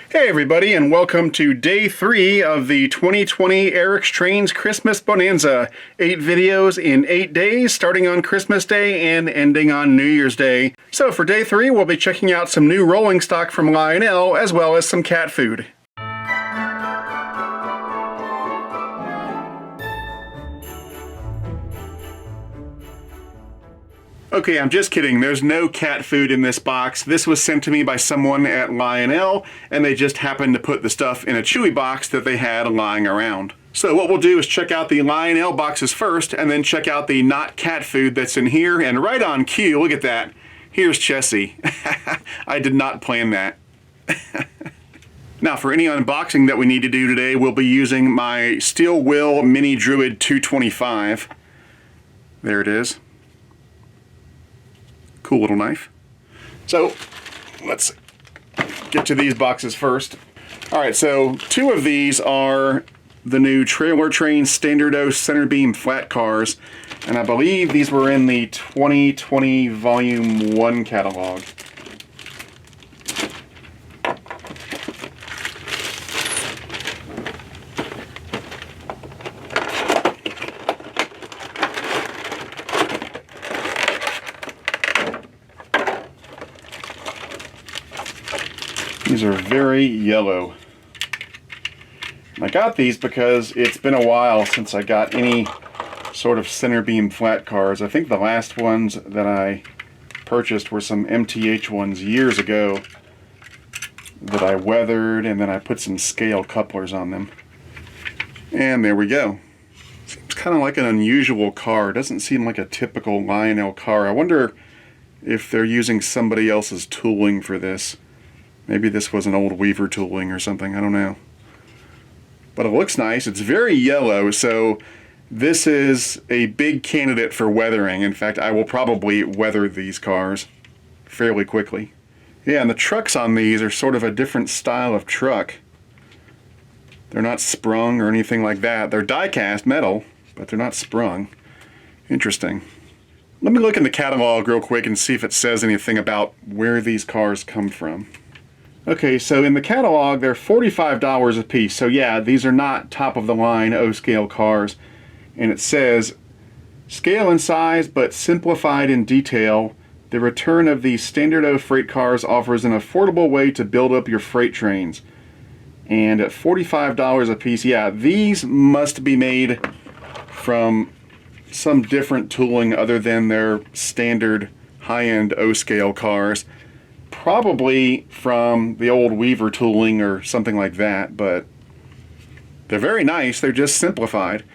Hey everybody, and welcome to day 3 of the 2020 Eric's Trains Christmas Bonanza. 8 videos in 8 days, starting on Christmas Day and ending on New Year's Day. So for day 3, we'll be checking out some new rolling stock from Lionel, as well as some cat food. Okay, I'm just kidding. There's no cat food in this box. This was sent to me by someone at Lionel, and they just happened to put the stuff in a Chewy box that they had lying around. So what we'll do is check out the Lionel boxes first, and then check out the not cat food that's in here, and right on cue, look at that. Here's Chessie. I did not plan that. Now, for any unboxing that we need to do today, we'll be using my Steel Will Mini Druid 225. There it is. Cool little knife. So let's get to these boxes first. All right, so 2 of these are the new Trailer Train Standard Dose Center Beam flat cars, and I believe these were in the 2020 Volume 1 catalog. These are very yellow. I got these because it's been a while since I got any sort of center beam flat cars. I think the last ones that I purchased were some MTH ones years ago that I weathered, and then I put some scale couplers on them. And there we go. Seems kind of like an unusual car. It doesn't seem like a typical Lionel car. I wonder if they're using somebody else's tooling for this. Maybe this was an old Reefer tooling or something, I don't know. But it looks nice. It's very yellow, so this is a big candidate for weathering. In fact, I will probably weather these cars fairly quickly. Yeah, and the trucks on these are sort of a different style of truck. They're not sprung or anything like that. They're die-cast metal, but they're not sprung. Interesting. Let me look in the catalog real quick and see if it says anything about where these cars come from. Okay, so in the catalog, they're $45 a piece. So yeah, these are not top-of-the-line O-scale cars. And it says, scale in size but simplified in detail, the return of these standard O freight cars offers an affordable way to build up your freight trains. And at $45 a piece, yeah, these must be made from some different tooling other than their standard high-end O-scale cars. Probably from the old Reefer tooling or something like that, but they're very nice. They're just simplified.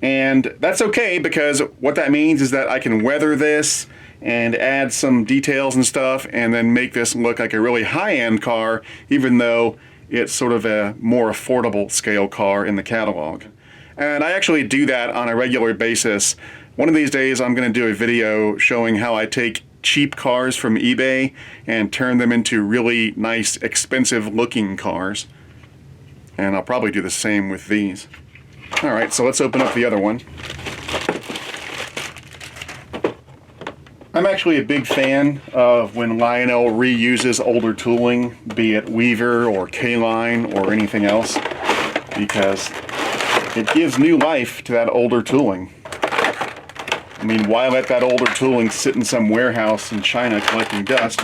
And that's okay, because what that means is that I can weather this and add some details and stuff and then make this look like a really high-end car, even though it's sort of a more affordable scale car in the catalog. And I actually do that on a regular basis. One of these days I'm going to do a video showing how I take cheap cars from eBay and turn them into really nice, expensive looking cars. And I'll probably do the same with these. Alright, so let's open up the other one. I'm actually a big fan of when Lionel reuses older tooling, be it Reefer or K-Line or anything else, because it gives new life to that older tooling. I mean, why let that older tooling sit in some warehouse in China collecting dust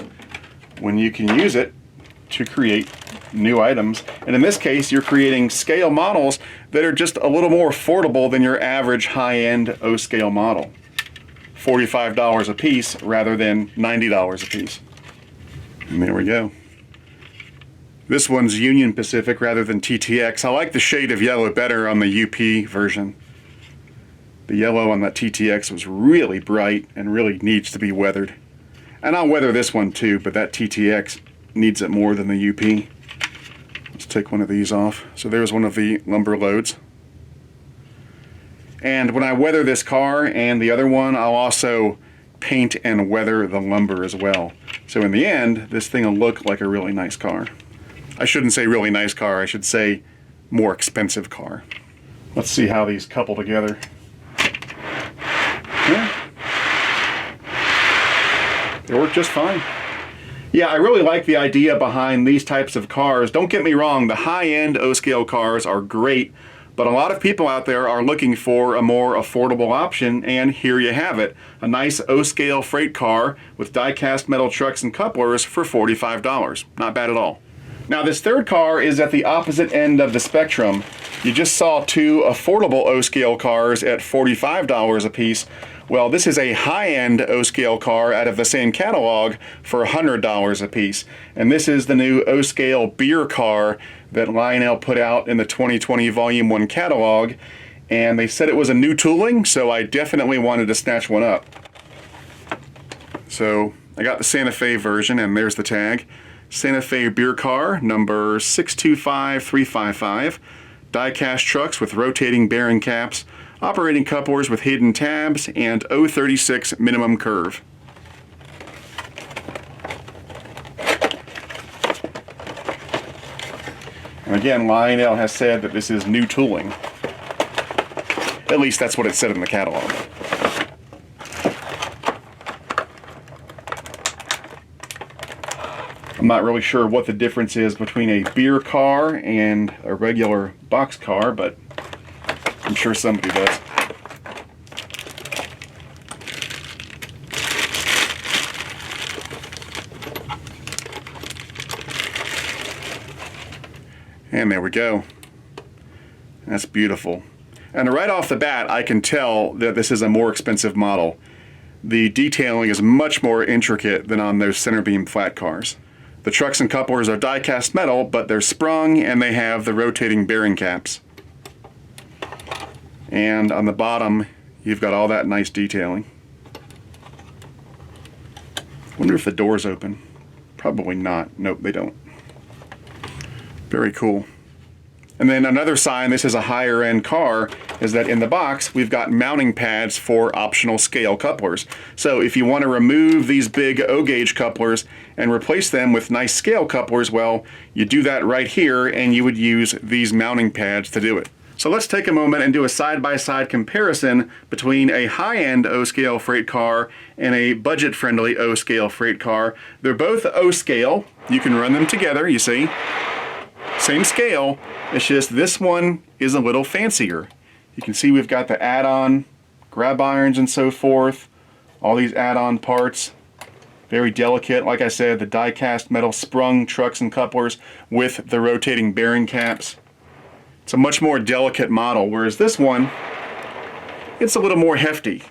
when you can use it to create new items? And in this case, you're creating scale models that are just a little more affordable than your average high-end O-scale model. $45 a piece rather than $90 a piece. And there we go. This one's Union Pacific rather than TTX. I like the shade of yellow better on the UP version. The yellow on that TTX was really bright and really needs to be weathered. And I'll weather this one too, but that TTX needs it more than the UP. Let's take one of these off. So there's one of the lumber loads. And when I weather this car and the other one, I'll also paint and weather the lumber as well. So in the end, this thing will look like a really nice car. I shouldn't say really nice car, I should say more expensive car. Let's see how these couple together. Yeah. They work just fine. Yeah, I really like the idea behind these types of cars. Don't get me wrong, the high-end O-scale cars are great, but a lot of people out there are looking for a more affordable option, and here you have it. A nice O-scale freight car with die-cast metal trucks and couplers for $45. Not bad at all. Now this third car is at the opposite end of the spectrum. You just saw two affordable O-scale cars at $45 a piece. Well, this is a high-end O-scale car out of the same catalog for $100 a piece. And this is the new O-scale beer car that Lionel put out in the 2020 Volume 1 catalog. And they said it was a new tooling, so I definitely wanted to snatch one up. So I got the Santa Fe version, and there's the tag. Santa Fe beer car, number 625355. Die-cast trucks with rotating bearing caps, operating couplers with hidden tabs, and 036 minimum curve. And again, Lionel has said that this is new tooling. At least that's what it said in the catalog. I'm not really sure what the difference is between a beer car and a regular box car, but I'm sure somebody does. And there we go. That's beautiful. And right off the bat, I can tell that this is a more expensive model. The detailing is much more intricate than on those center beam flat cars. The trucks and couplers are die-cast metal, but they're sprung and they have the rotating bearing caps. And on the bottom, you've got all that nice detailing. I wonder if the doors open. Probably not. Nope, they don't. Very cool. And then another sign this is a higher end car is that in the box we've got mounting pads for optional scale couplers. So if you want to remove these big O-gauge couplers and replace them with nice scale couplers, well, you do that right here and you would use these mounting pads to do it. So let's take a moment and do a side-by-side comparison between a high-end O-scale freight car and a budget-friendly O-scale freight car. They're both O-scale. You can run them together, you see. Same scale, it's just this one is a little fancier. You can see we've got the add-on grab irons and so forth, all these add-on parts. Very delicate, like I said, the die-cast metal sprung trucks and couplers with the rotating bearing caps. It's a much more delicate model, whereas this one, it's a little more hefty.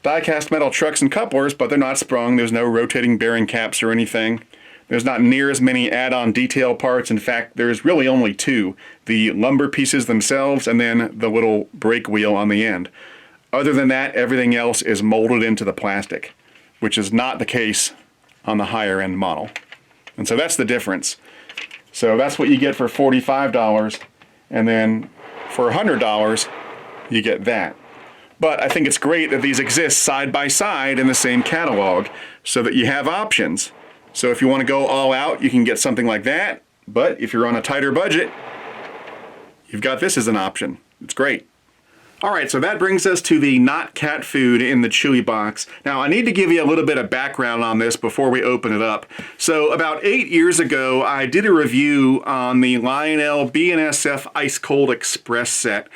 Die-cast metal trucks and couplers, but they're not sprung. There's no rotating bearing caps or anything. There's not near as many add-on detail parts. In fact, there's really only two. The lumber pieces themselves and then the little brake wheel on the end. Other than that, everything else is molded into the plastic, which is not the case on the higher end model. And so that's the difference. So that's what you get for $45, and then for $100, you get that. But I think it's great that these exist side by side in the same catalog so that you have options. So if you want to go all out, you can get something like that. But if you're on a tighter budget, you've got this as an option. It's great. All right, so that brings us to the not cat food in the Chewy box. Now, I need to give you a little bit of background on this before we open it up. So about 8 years ago, I did a review on the Lionel B&SF Ice Cold Express set.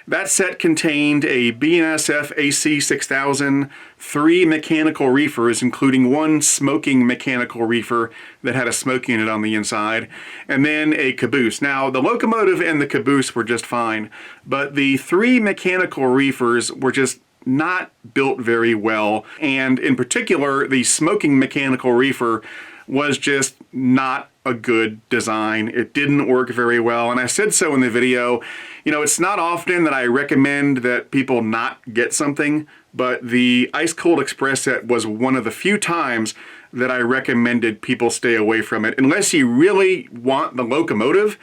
That set contained a B&SF AC6000, 3 mechanical reefers, including 1 smoking mechanical reefer that had a smoke unit on the inside, and then a caboose. Now, the locomotive and the caboose were just fine, but the 3 mechanical reefers were just not built very well, and in particular, the smoking mechanical reefer was just not a good design. It didn't work very well, and I said so in the video. You know, it's not often that I recommend that people not get something, but the Ice Cold Express set was one of the few times that I recommended people stay away from it. Unless you really want the locomotive,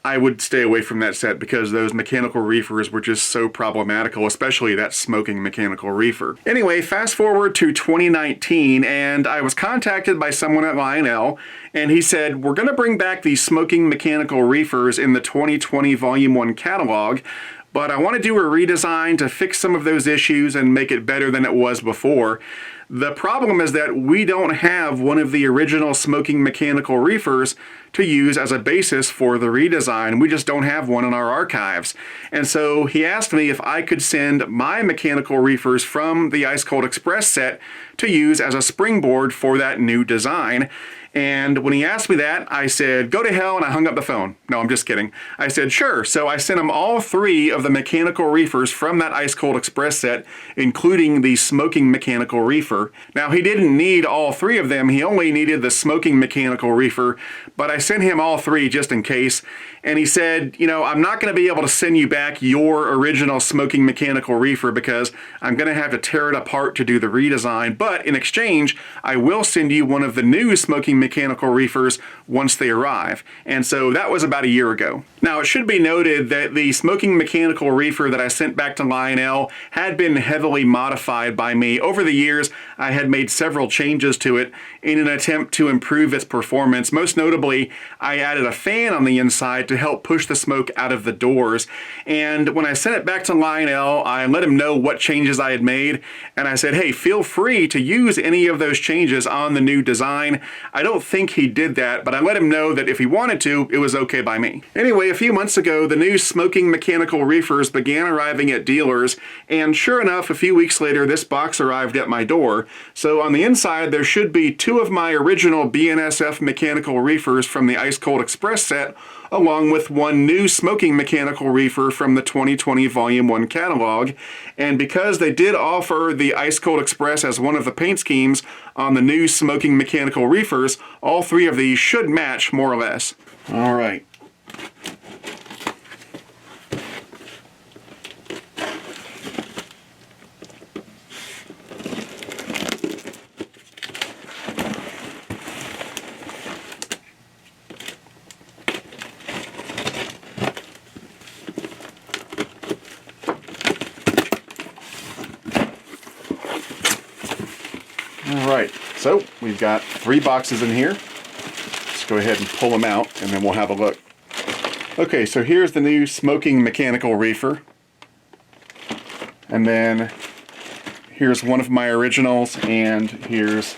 I would stay away from that set because those mechanical reefers were just so problematical, especially that smoking mechanical reefer. Anyway, fast forward to 2019, and I was contacted by someone at Lionel, and he said, we're going to bring back these smoking mechanical reefers in the 2020 Volume 1 catalog, but I want to do a redesign to fix some of those issues and make it better than it was before. The problem is that we don't have one of the original smoking mechanical reefers to use as a basis for the redesign. We just don't have one in our archives. And so he asked me if I could send my mechanical reefers from the Ice Cold Express set to use as a springboard for that new design. And when he asked me that, I said, go to hell, and I hung up the phone. No, I'm just kidding. I said, sure. So I sent him all 3 of the mechanical reefers from that Ice Cold Express set, including the smoking mechanical reefer. Now, he didn't need all 3 of them. He only needed the smoking mechanical reefer, but I sent him all 3 just in case. And he said, you know, I'm not going to be able to send you back your original smoking mechanical reefer because I'm going to have to tear it apart to do the redesign. But in exchange, I will send you one of the new smoking mechanical reefers once they arrive. And so that was about a year ago. Now, it should be noted that the smoking mechanical reefer that I sent back to Lionel had been heavily modified by me. Over the years, I had made several changes to it in an attempt to improve its performance. Most notably, I added a fan on the inside to help push the smoke out of the doors. And when I sent it back to Lionel, I let him know what changes I had made. And I said, hey, feel free to use any of those changes on the new design. I don't think he did that, but I let him know that if he wanted to, it was okay by me. Anyway, a few months ago, the new smoking mechanical reefers began arriving at dealers, and sure enough, a few weeks later, this box arrived at my door. So on the inside, there should be 2 of my original BNSF mechanical reefers from the Ice Cold Express set, along with 1 new smoking mechanical reefer from the 2020 Volume 1 catalog. And because they did offer the Ice Cold Express as one of the paint schemes on the new smoking mechanical reefers, all 3 of these should match more or less. All right. Alright, so we've got 3 boxes in here. Let's go ahead and pull them out and then we'll have a look. Okay, so here's the new smoking mechanical reefer. And then here's one of my originals, and here's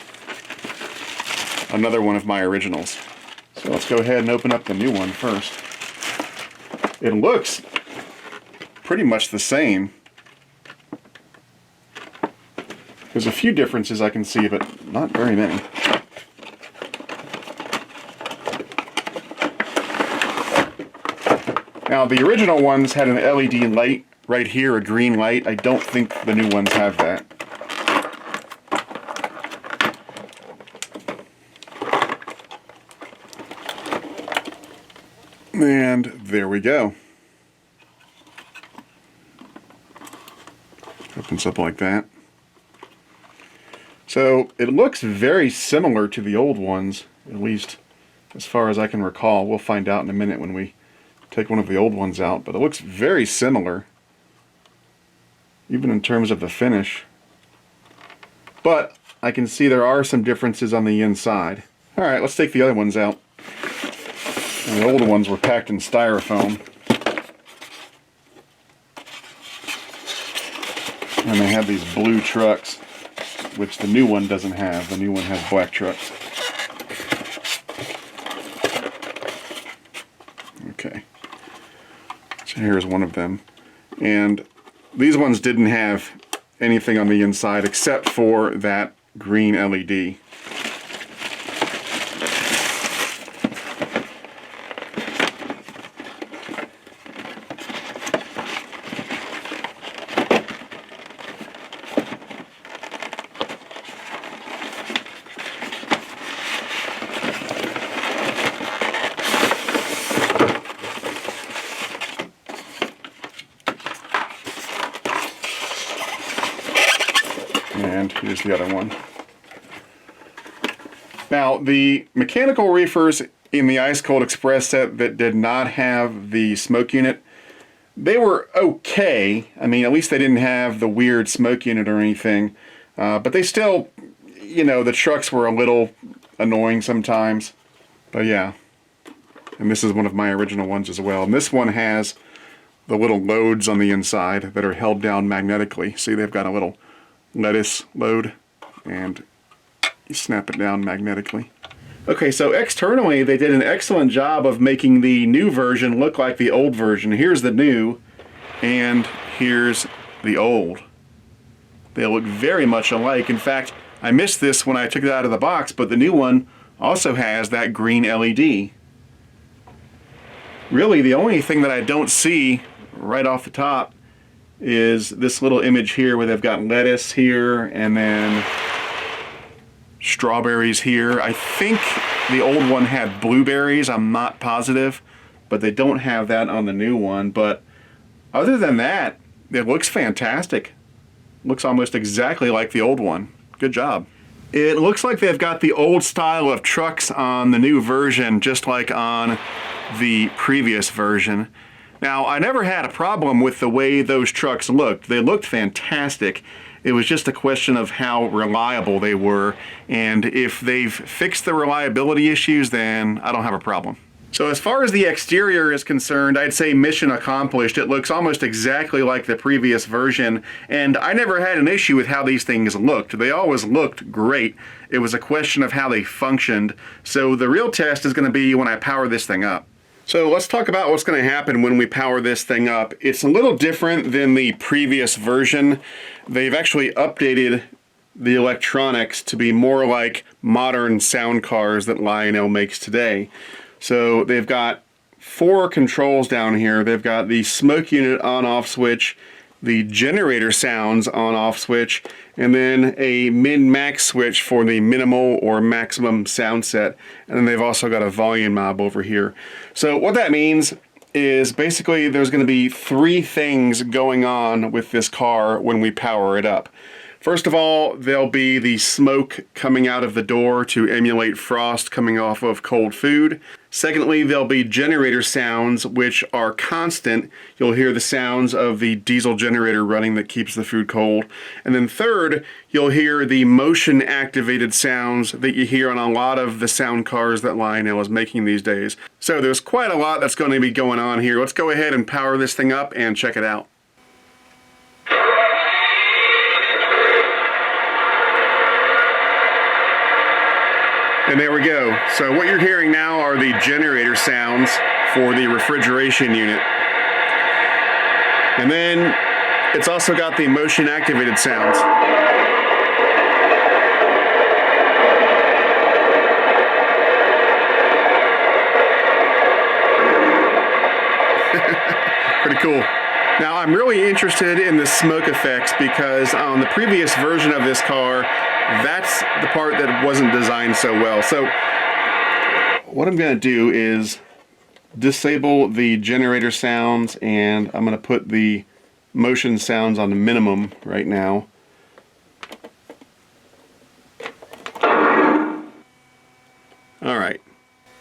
another one of my originals. So let's go ahead and open up the new one first. It looks pretty much the same. There's a few differences I can see, but not very many. Now, the original ones had an LED light right here, a green light. I don't think the new ones have that. And there we go. Opens up like that. So it looks very similar to the old ones, at least as far as I can recall. We'll find out in a minute when we take one of the old ones out, but it looks very similar, even in terms of the finish. But I can see there are some differences on the inside. Alright, let's take the other ones out. And the older ones were packed in styrofoam. And they have these blue trucks, which the new one doesn't have. The new one has black trucks. Okay. So here's one of them. And these ones didn't have anything on the inside except for that green LED. And here's the other one. Now, the mechanical reefers in the Ice Cold Express set that did not have the smoke unit, they were okay. I mean, at least they didn't have the weird smoke unit or anything. But they still, you know, the trucks were a little annoying sometimes. But yeah. And this is one of my original ones as well. And this one has the little loads on the inside that are held down magnetically. See, they've got a little lettuce load, and you snap it down magnetically. Okay, so externally they did an excellent job of making the new version look like the old version. Here's the new, and here's the old. They look very much alike. In fact, I missed this when I took it out of the box, but the new one also has that green LED. Really, the only thing that I don't see right off the top is this little image here where they've got lettuce here and then strawberries here. I think the old one had blueberries, I'm not positive, but they don't have that on the new one. But other than that, it looks fantastic. Looks almost exactly like the old one. Good job. It looks like they've got the old style of trucks on the new version, just like on the previous version. Now, I never had a problem with the way those trucks looked. They looked fantastic. It was just a question of how reliable they were, and if they've fixed the reliability issues, then I don't have a problem. So as far as the exterior is concerned, I'd say mission accomplished. It looks almost exactly like the previous version, and I never had an issue with how these things looked. They always looked great. It was a question of how they functioned. So the real test is going to be when I power this thing up. So let's talk about what's going to happen when we power this thing up. It's a little different than the previous version. They've actually updated the electronics to be more like modern sound cars that Lionel makes today. So they've got 4 controls down here. They've got the smoke unit on-off switch, the generator sounds on-off switch, and then a min-max switch for the minimal or maximum sound set. And then they've also got a volume knob over here. So what that means is basically there's going to be 3 things going on with this car when we power it up. First of all, there'll be the smoke coming out of the door to emulate frost coming off of cold food. Secondly, there'll be generator sounds, which are constant. You'll hear the sounds of the diesel generator running that keeps the food cold. And then third, you'll hear the motion-activated sounds that you hear on a lot of the sound cars that Lionel is making these days. So there's quite a lot that's going to be going on here. Let's go ahead and power this thing up and check it out. And there we go. So what you're hearing now are the generator sounds for the refrigeration unit. And then it's also got the motion activated sounds. Pretty cool. Now I'm really interested in the smoke effects because on the previous version of this car, that's the part that wasn't designed so well. So what I'm going to do is disable the generator sounds, and I'm going to put the motion sounds on the minimum right now.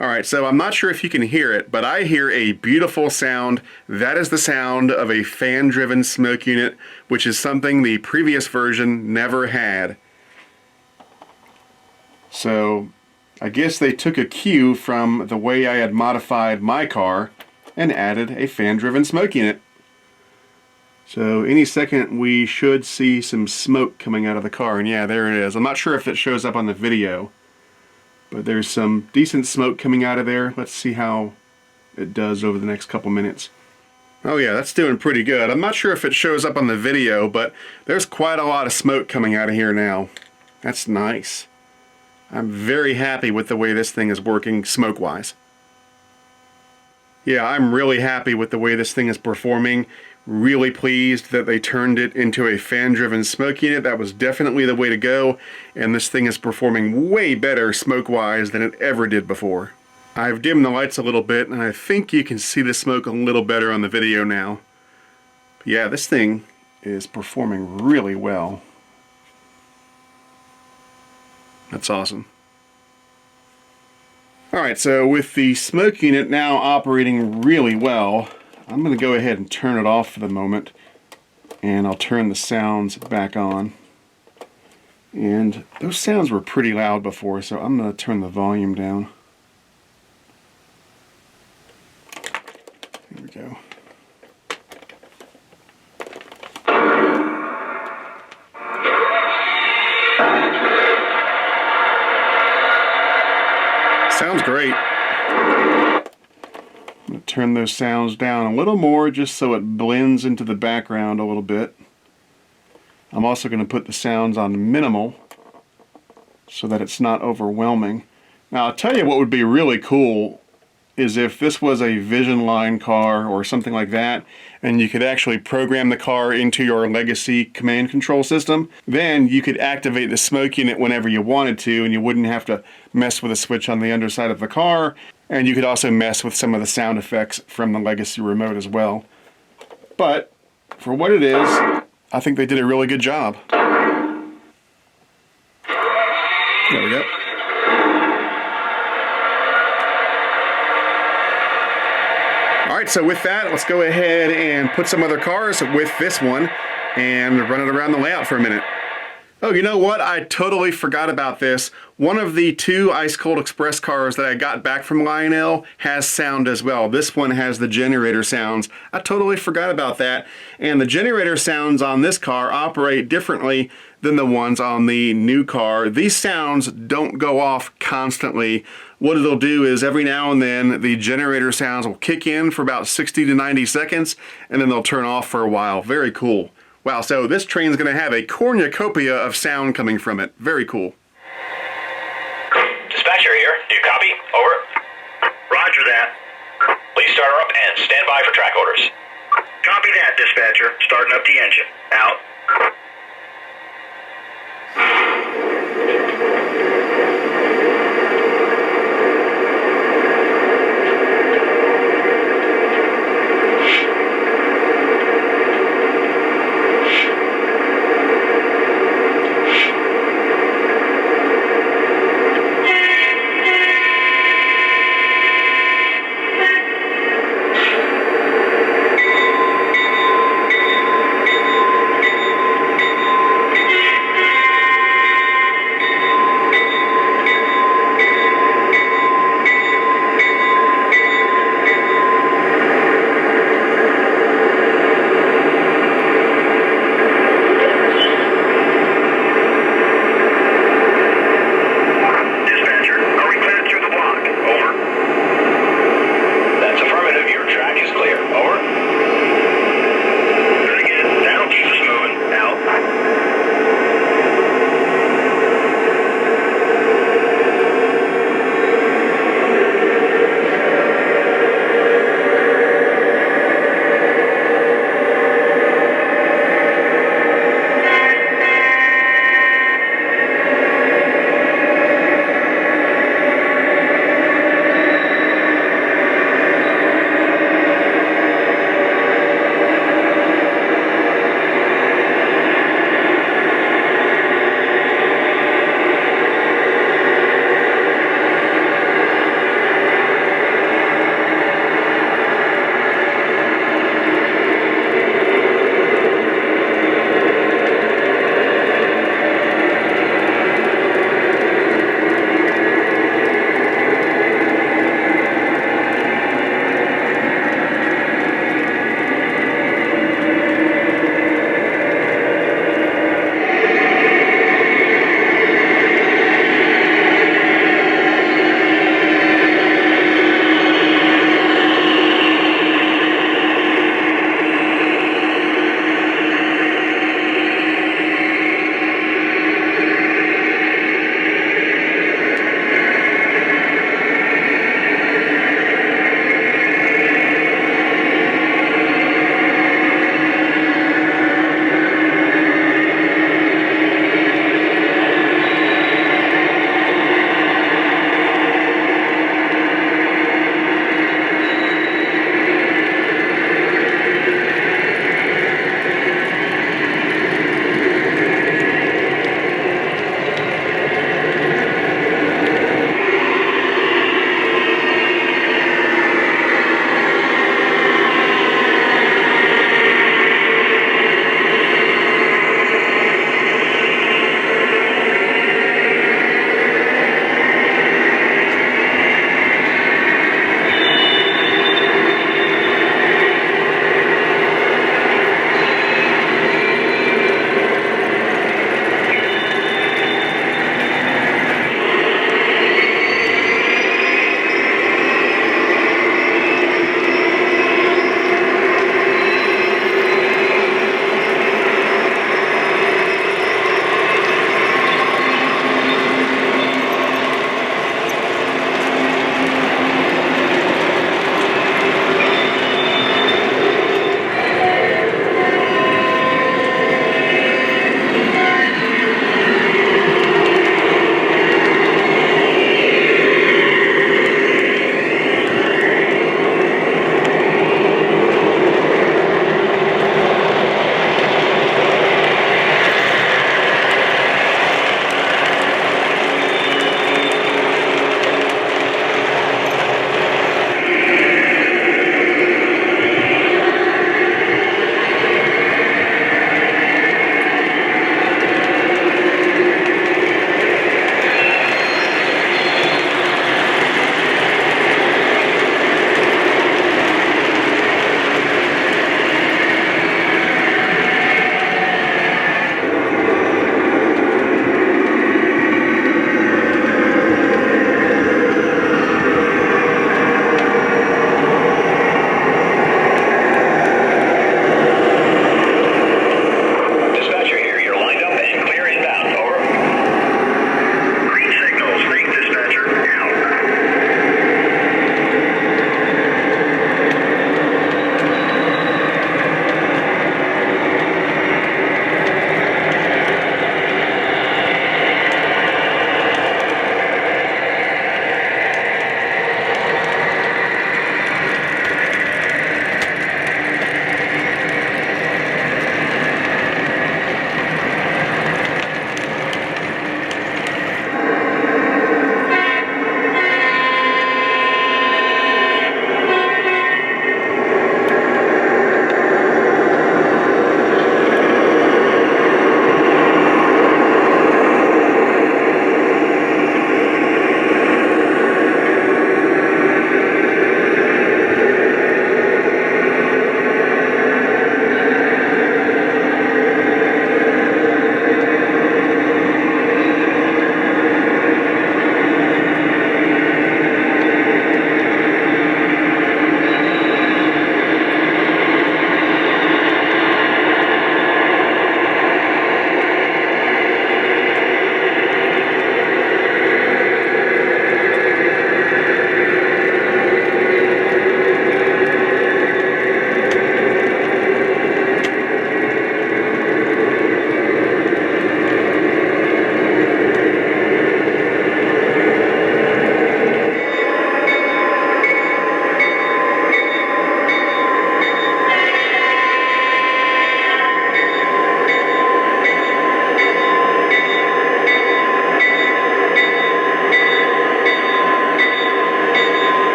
Alright, so I'm not sure if you can hear it, but I hear a beautiful sound. That is the sound of a fan-driven smoke unit, which is something the previous version never had. So I guess they took a cue from the way I had modified my car and added a fan-driven smoke unit. So any second we should see some smoke coming out of the car, and yeah, there it is. I'm not sure if it shows up on the video, but there's some decent smoke coming out of there. Let's see how it does over the next couple minutes. Oh yeah, that's doing pretty good. I'm not sure if it shows up on the video, but there's quite a lot of smoke coming out of here now. That's nice. I'm very happy with the way this thing is working smoke-wise. Yeah, I'm really happy with the way this thing is performing. Really pleased that they turned it into a fan-driven smoke unit. That was definitely the way to go, and this thing is performing way better smoke-wise than it ever did before. I've dimmed the lights a little bit, and I think you can see the smoke a little better on the video now. But yeah, this thing is performing really well. That's awesome. Alright, so with the smoke unit now operating really well, I'm going to go ahead and turn it off for the moment, and I'll turn the sounds back on. And those sounds were pretty loud before, so I'm going to turn the volume down. There we go. Sounds great. I'm going to turn those sounds down a little more just so it blends into the background a little bit. I'm also going to put the sounds on minimal so that it's not overwhelming. Now I'll tell you what would be really cool is if this was a Vision Line car or something like that, and you could actually program the car into your legacy command control system, then you could activate the smoke unit whenever you wanted to, and you wouldn't have to mess with a switch on the underside of the car, and you could also mess with some of the sound effects from the legacy remote as well. But for what it is, I think they did a really good job. There we go. Alright, so with that, let's go ahead and put some other cars with this one and run it around the layout for a minute. Oh, you know what? I totally forgot about this. One of the 2 Ice Cold Express cars that I got back from Lionel has sound as well. This one has the generator sounds. I totally forgot about that. And the generator sounds on this car operate differently than the ones on the new car. These sounds don't go off constantly. What it'll do is every now and then the generator sounds will kick in for about 60 to 90 seconds and then they'll turn off for a while. Very cool. Wow, so this train's going to have a cornucopia of sound coming from it. Very cool. Dispatcher here. Do you copy? Over. Roger that. Please start her up and stand by for track orders. Copy that, dispatcher. Starting up the engine. Out.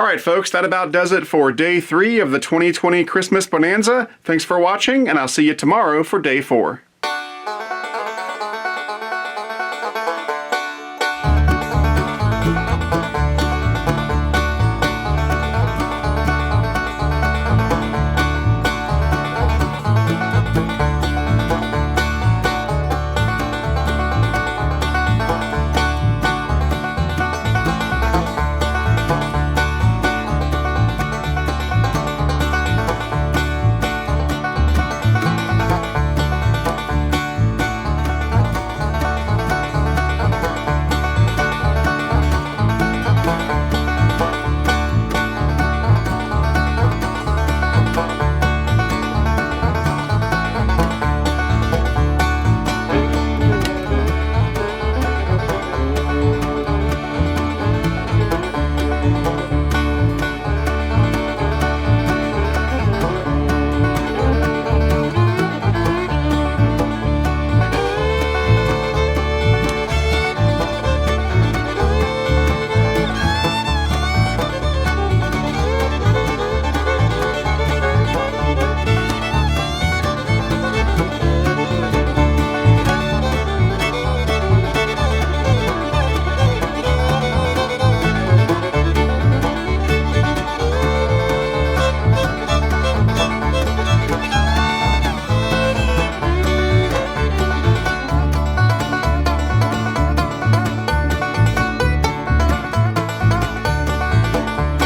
Alright folks, that about does it for day 3 of the 2020 Christmas Bonanza. Thanks for watching, and I'll see you tomorrow for day 4.